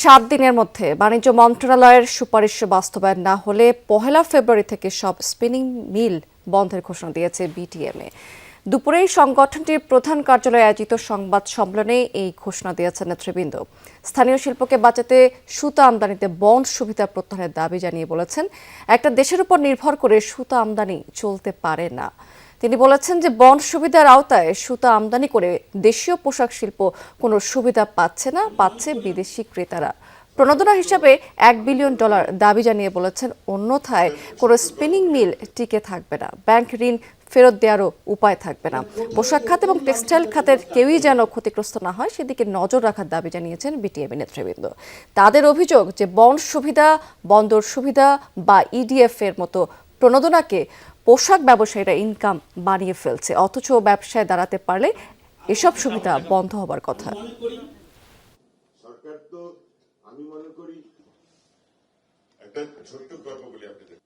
7 দিনের মধ্যে বাণিজ্য মন্ত্রণালয়ের সুপারিশ বাস্তবায়ন না হলে 1 ফেব্রুয়ারি থেকে সব স্পিনিং মিল বন্ধের ঘোষণা দিয়েছে বিটিএমএ। দুপুরেই সংগঠনটির প্রধান কার্যালয়ে আয়োজিত সংবাদ সম্মেলনে এই ঘোষণা দিয়েছেন নেতৃবৃন্দ। স্থানীয় শিল্পকে বাঁচাতে সুতা আমদানিতে বন্ড সুবিধা প্রত্যাহারের দাবি জানিয়ে বলেছেন, একটা দেশের উপর নির্ভর করে সুতা আমদানি চলতে পারে না। তিনি বলেছেন যে বন্ড সুবিধার আওতায় সুতা আমদানি করে দেশীয় পোশাক শিল্প কোনো সুবিধা পাচ্ছে না, পাচ্ছে বিদেশি ক্রেতারা। প্রণোদনা হিসাবে $1 বিলিয়ন দাবি জানিয়ে বলেছেন, অন্যথায় কোনো স্পিনিং মিল টিকে থাকবে না, ব্যাংক ঋণ ফেরত দেওয়ারও উপায় থাকবে না। পোশাক খাত এবং টেক্সটাইল খাতের কেউই যেন ক্ষতিগ্রস্ত না হয় সেদিকে নজর রাখার দাবি জানিয়েছেন বিটিএমএ নেতৃবৃন্দ। তাদের অভিযোগ যে বন্ড সুবিধা, বন্দর সুবিধা বা ইডিএফ এর মতো প্রণোদনাকে পোশাক ব্যবসায়ীরা ইনকাম বানিয়ে ফেলছে, অথচ ব্যবসায় দাঁড়াতে পারলে এসব সুবিধা বন্ধ হবার কথা। সরকার তো আমি মনে করি একটা ছোট্ট গল্প বলি আপনাদের।